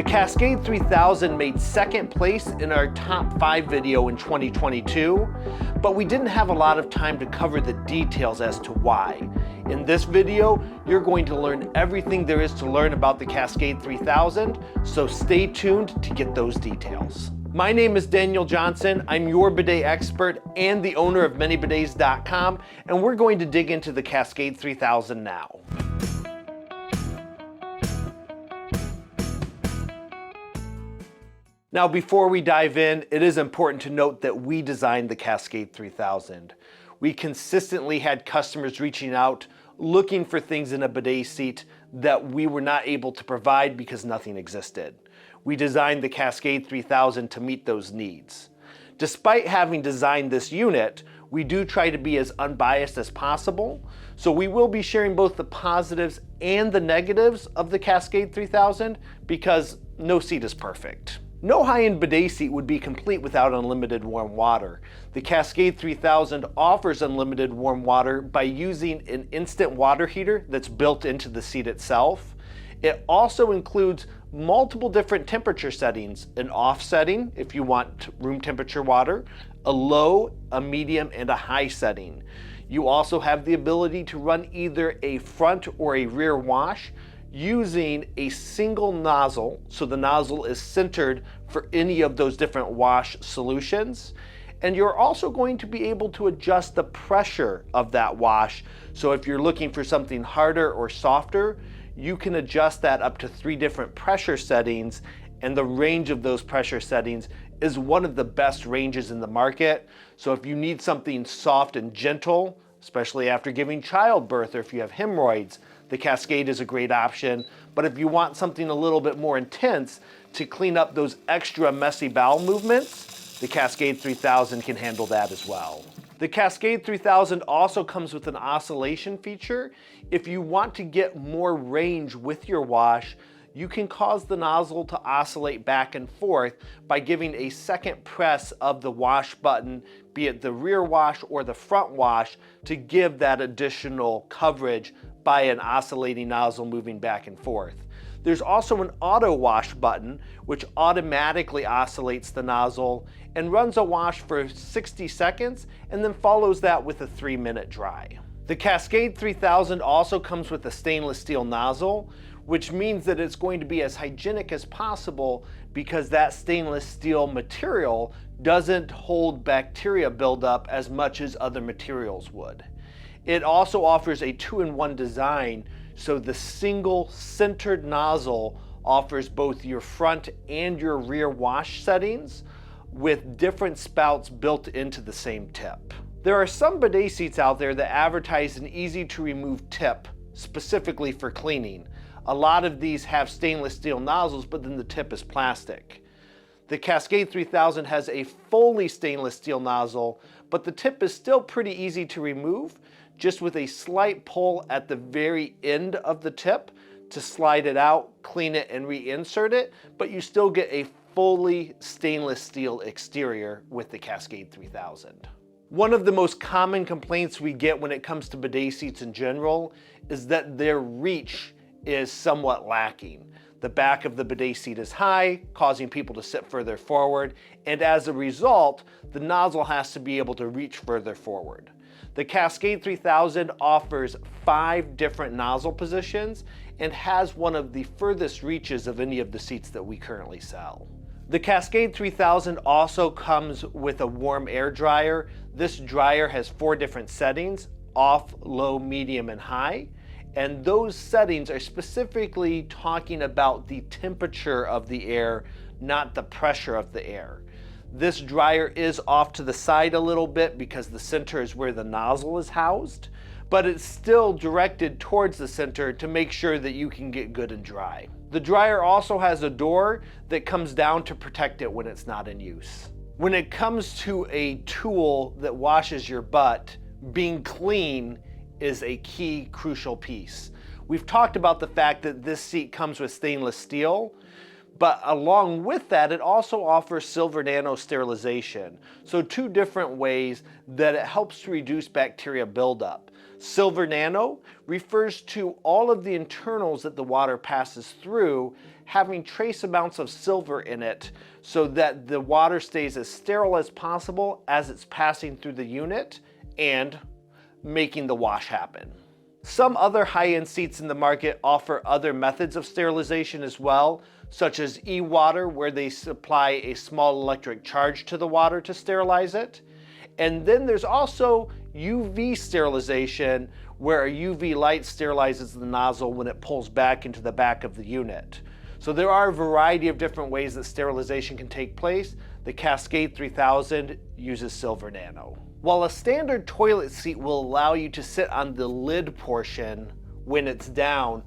The Cascade 3000 made second place in our top 5 video in 2022, but we didn't have a lot of time to cover the details as to why. In this video, you're going to learn everything there is to learn about the Cascade 3000, so stay tuned to get those details. My name is Daniel Johnson. I'm your bidet expert and the owner of ManyBidets.com, and we're going to dig into the Cascade 3000 now. Now, before we dive in, it is important to note that we designed the Cascade 3000. We consistently had customers reaching out, looking for things in a bidet seat that we were not able to provide because nothing existed. We designed the Cascade 3000 to meet those needs. Despite having designed this unit, we do try to be as unbiased as possible, so we will be sharing both the positives and the negatives of the Cascade 3000 because no seat is perfect. No high-end bidet seat would be complete without unlimited warm water. The Cascade 3000 offers unlimited warm water by using an instant water heater that's built into the seat itself. It also includes multiple different temperature settings, an off setting if you want room temperature water, a low, a medium, and a high setting. You also have the ability to run either a front or a rear wash using a single nozzle, so the nozzle is centered for any of those different wash solutions. And you're also going to be able to adjust the pressure of that wash. So if you're looking for something harder or softer, you can adjust that up to 3 different pressure settings, and the range of those pressure settings is one of the best ranges in the market. So if you need something soft and gentle, especially after giving childbirth or if you have hemorrhoids, the Cascade is a great option. But if you want something a little bit more intense to clean up those extra messy bowel movements, the Cascade 3000 can handle that as well. The Cascade 3000 also comes with an oscillation feature. If you want to get more range with your wash, you can cause the nozzle to oscillate back and forth by giving a second press of the wash button, be it the rear wash or the front wash, to give that additional coverage by an oscillating nozzle moving back and forth. There's also an auto wash button, which automatically oscillates the nozzle and runs a wash for 60 seconds and then follows that with a 3-minute dry. The Cascade 3000 also comes with a stainless steel nozzle, which means that it's going to be as hygienic as possible because that stainless steel material doesn't hold bacteria buildup as much as other materials would. It also offers a 2-in-1 design, so the single centered nozzle offers both your front and your rear wash settings with different spouts built into the same tip. There are some bidet seats out there that advertise an easy to remove tip specifically for cleaning. A lot of these have stainless steel nozzles, but then the tip is plastic. The Cascade 3000 has a fully stainless steel nozzle, but the tip is still pretty easy to remove, just with a slight pull at the very end of the tip to slide it out, clean it, and reinsert it, but you still get a fully stainless steel exterior with the Cascade 3000. One of the most common complaints we get when it comes to bidet seats in general is that their reach is somewhat lacking. The back of the bidet seat is high, causing people to sit further forward, and as a result, the nozzle has to be able to reach further forward. The Cascade 3000 offers 5 different nozzle positions and has one of the furthest reaches of any of the seats that we currently sell. The Cascade 3000 also comes with a warm air dryer. This dryer has 4 different settings: off, low, medium, and high. And those settings are specifically talking about the temperature of the air, not the pressure of the air. This dryer is off to the side a little bit because the center is where the nozzle is housed, but it's still directed towards the center to make sure that you can get good and dry. The dryer also has a door that comes down to protect it when it's not in use. When it comes to a tool that washes your butt, being clean is a key crucial piece. We've talked about the fact that this seat comes with stainless steel, But along with that, it also offers silver nano sterilization. So two different ways that it helps to reduce bacteria buildup. Silver nano refers to all of the internals that the water passes through having trace amounts of silver in it so that the water stays as sterile as possible as it's passing through the unit and making the wash happen. Some other high-end seats in the market offer other methods of sterilization as well, such as e-water, where they supply a small electric charge to the water to sterilize it. And then there's also UV sterilization, where a UV light sterilizes the nozzle when it pulls back into the back of the unit. So there are a variety of different ways that sterilization can take place. The Cascade 3000 uses silver nano. While a standard toilet seat will allow you to sit on the lid portion when it's down,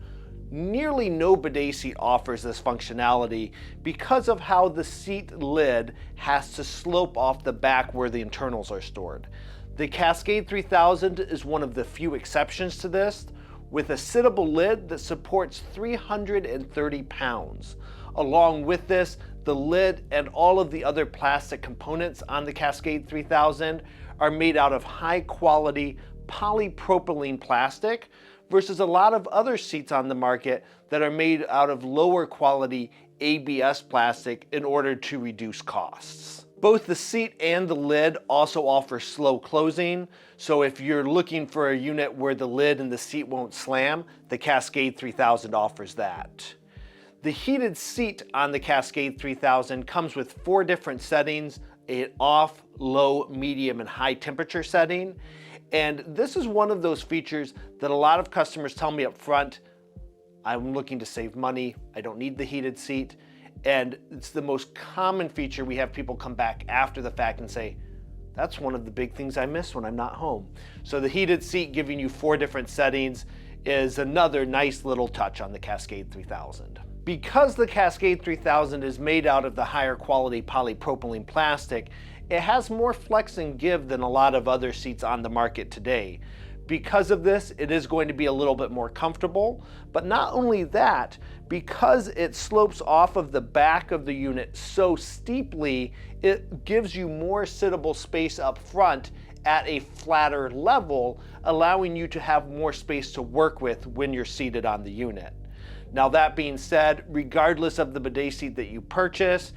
nearly no bidet seat offers this functionality because of how the seat lid has to slope off the back where the internals are stored. The Cascade 3000 is one of the few exceptions to this, with a sittable lid that supports 330 pounds. Along with this, the lid and all of the other plastic components on the Cascade 3000 are made out of high quality polypropylene plastic versus a lot of other seats on the market that are made out of lower quality ABS plastic in order to reduce costs. Both the seat and the lid also offer slow closing, so if you're looking for a unit where the lid and the seat won't slam, the Cascade 3000 offers that. The heated seat on the Cascade 3000 comes with 4 different settings: an off, low, medium, and high temperature setting. And this is one of those features that a lot of customers tell me up front, I'm looking to save money, I don't need the heated seat. And it's the most common feature. We have people come back after the fact and say, that's one of the big things I miss when I'm not home. So the heated seat giving you 4 different settings is another nice little touch on the Cascade 3000. Because the Cascade 3000 is made out of the higher quality polypropylene plastic, it has more flex and give than a lot of other seats on the market today. Because of this, it is going to be a little bit more comfortable, but not only that, because it slopes off of the back of the unit so steeply, it gives you more sittable space up front at a flatter level, allowing you to have more space to work with when you're seated on the unit. Now that being said, regardless of the bidet seat that you purchase,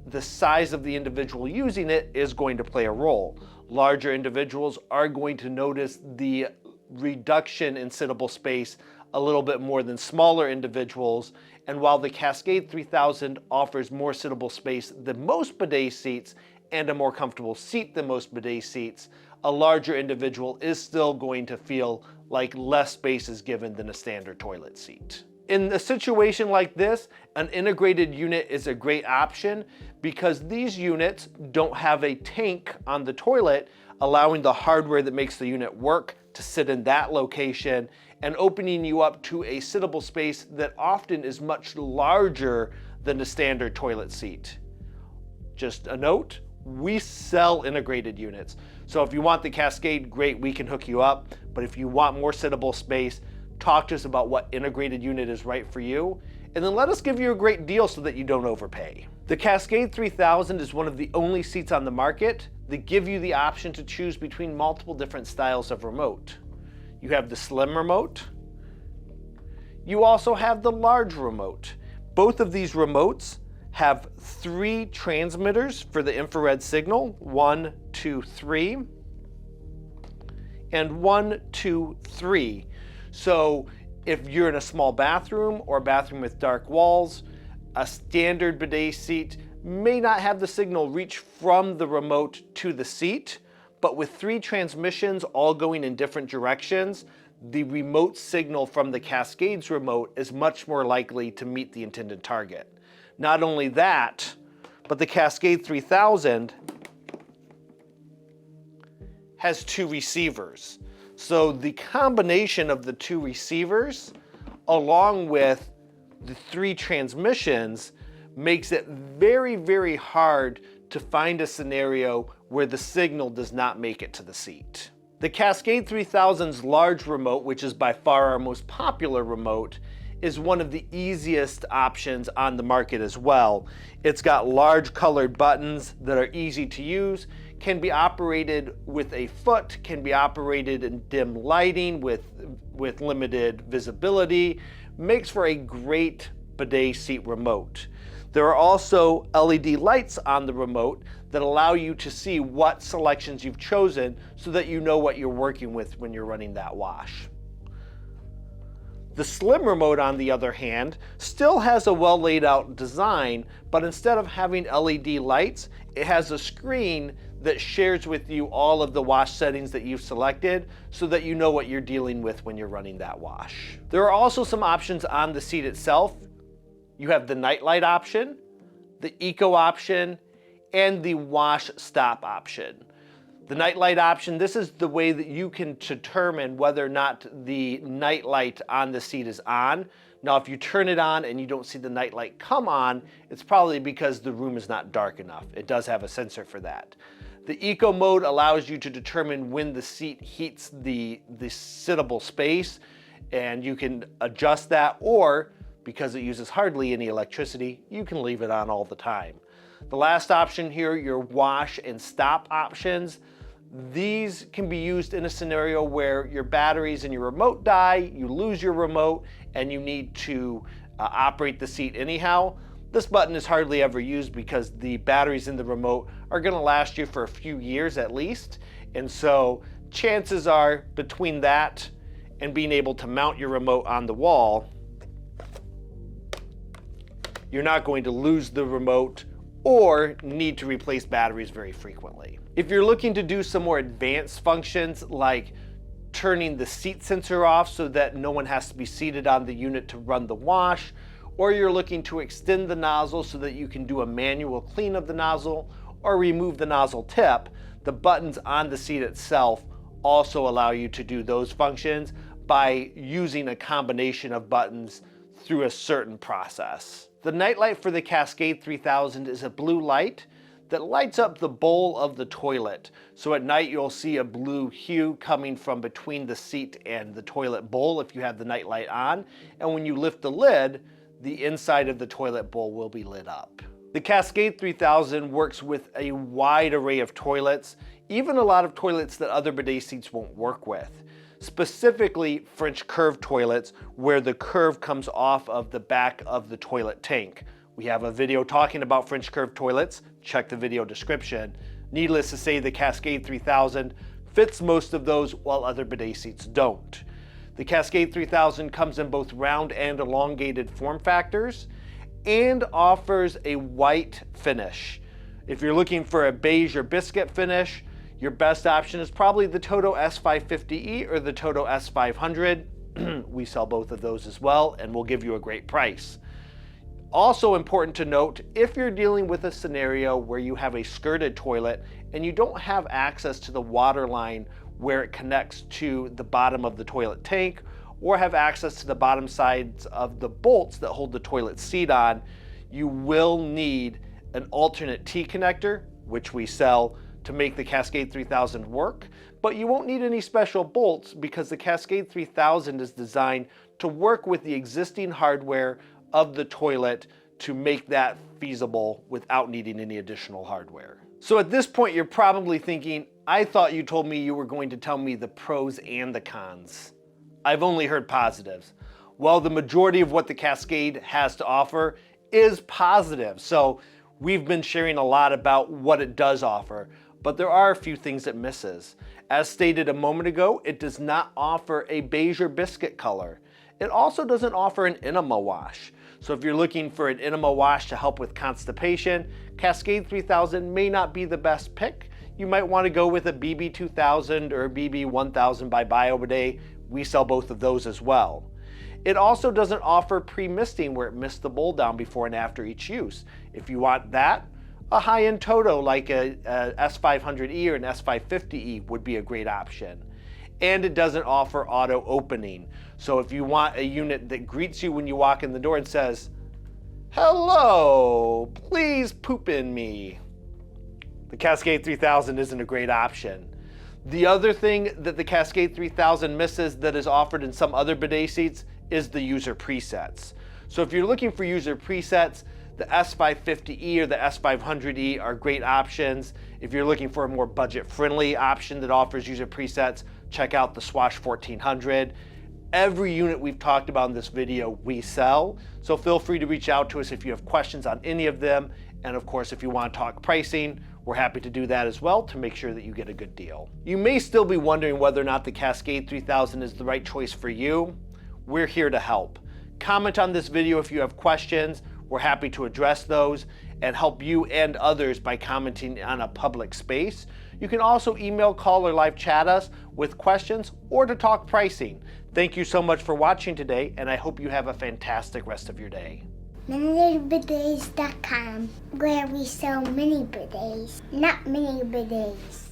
the size of the individual using it is going to play a role. Larger individuals are going to notice the reduction in sittable space a little bit more than smaller individuals. And while the Cascade 3000 offers more sittable space than most bidet seats and a more comfortable seat than most bidet seats, a larger individual is still going to feel like less space is given than a standard toilet seat. In a situation like this, an integrated unit is a great option because these units don't have a tank on the toilet, allowing the hardware that makes the unit work to sit in that location and opening you up to a sittable space that often is much larger than the standard toilet seat. Just a note, we sell integrated units. So if you want the Cascade, great, we can hook you up. But if you want more sittable space, talk to us about what integrated unit is right for you, and then let us give you a great deal so that you don't overpay. The Cascade 3000 is one of the only seats on the market that give you the option to choose between multiple different styles of remote. You have the slim remote. You also have the large remote. Both of these remotes have 3 transmitters for the infrared signal, 1, 2, 3, and 1, 2, 3. So if you're in a small bathroom or a bathroom with dark walls, a standard bidet seat may not have the signal reach from the remote to the seat, but with 3 transmissions all going in different directions, the remote signal from the Cascade's remote is much more likely to meet the intended target. Not only that, but the Cascade 3000 has 2 receivers. So the combination of the 2 receivers, along with the 3 transmissions, makes it very, very hard to find a scenario where the signal does not make it to the seat. The Cascade 3000's large remote, which is by far our most popular remote, is one of the easiest options on the market as well. It's got large colored buttons that are easy to use, can be operated with a foot, can be operated in dim lighting with limited visibility, makes for a great bidet seat remote. There are also LED lights on the remote that allow you to see what selections you've chosen so that you know what you're working with when you're running that wash. The slim remote, on the other hand, still has a well laid out design, but instead of having LED lights, it has a screen that shares with you all of the wash settings that you've selected so that you know what you're dealing with when you're running that wash. There are also some options on the seat itself. You have the night light option, the eco option, and the wash stop option. The night light option, this is the way that you can determine whether or not the night light on the seat is on. Now, if you turn it on and you don't see the night light come on, it's probably because the room is not dark enough. It does have a sensor for that. The eco mode allows you to determine when the seat heats the sittable space, and you can adjust that, or because it uses hardly any electricity, you can leave it on all the time. The last option here, your wash and stop options. These can be used in a scenario where your batteries in your remote die, you lose your remote, and you need to operate the seat anyhow. This button is hardly ever used because the batteries in the remote are going to last you for a few years at least. And so chances are, between that and being able to mount your remote on the wall, you're not going to lose the remote or need to replace batteries very frequently. If you're looking to do some more advanced functions like turning the seat sensor off so that no one has to be seated on the unit to run the wash, or you're looking to extend the nozzle so that you can do a manual clean of the nozzle or remove the nozzle tip, the buttons on the seat itself also allow you to do those functions by using a combination of buttons through a certain process. The nightlight for the Cascade 3000 is a blue light that lights up the bowl of the toilet. So at night you'll see a blue hue coming from between the seat and the toilet bowl if you have the nightlight on. And when you lift the lid, the inside of the toilet bowl will be lit up. The Cascade 3000 works with a wide array of toilets, even a lot of toilets that other bidet seats won't work with. Specifically French curve toilets where the curve comes off of the back of the toilet tank. We have a video talking about French curve toilets. Check the video description. Needless to say, the Cascade 3000 fits most of those while other bidet seats don't. The Cascade 3000 comes in both round and elongated form factors and offers a white finish. If you're looking for a beige or biscuit finish, your best option is probably the Toto S550E or the Toto S500. We sell both of those as well, and we'll give you a great price. Also important to note, if you're dealing with a scenario where you have a skirted toilet and you don't have access to the water line where it connects to the bottom of the toilet tank, or have access to the bottom sides of the bolts that hold the toilet seat on, you will need an alternate T connector, which we sell, to make the Cascade 3000 work, but you won't need any special bolts because the Cascade 3000 is designed to work with the existing hardware of the toilet to make that feasible without needing any additional hardware. So at this point, you're probably thinking, I thought you told me you were going to tell me the pros and the cons. I've only heard positives. Well, the majority of what the Cascade has to offer is positive. So we've been sharing a lot about what it does offer, but there are a few things it misses. As stated a moment ago, it does not offer a beige or biscuit color. It also doesn't offer an enema wash. So if you're looking for an enema wash to help with constipation, Cascade 3000 may not be the best pick. You might want to go with a BB 2000 or a BB 1000 by BioBidet. We sell both of those as well. It also doesn't offer pre-misting where it mists the bowl down before and after each use. If you want that, a high-end Toto like a S500E or an S550E would be a great option. And it doesn't offer auto opening. So if you want a unit that greets you when you walk in the door and says, "Hello, please poop in me," the Cascade 3000 isn't a great option. The other thing that the Cascade 3000 misses that is offered in some other bidet seats is the user presets. So if you're looking for user presets, the S550E or the S500E are great options. If you're looking for a more budget-friendly option that offers user presets, check out the Swash 1400. Every unit we've talked about in this video, we sell. So feel free to reach out to us if you have questions on any of them. And of course, if you want to talk pricing, we're happy to do that as well to make sure that you get a good deal. You may still be wondering whether or not the Cascade 3000 is the right choice for you. We're here to help. Comment on this video if you have questions. We're happy to address those and help you and others by commenting on a public space. You can also email, call, or live chat us with questions or to talk pricing. Thank you so much for watching today, and I hope you have a fantastic rest of your day. ManyBidets.com, where we sell mini bidets, not mini bidets.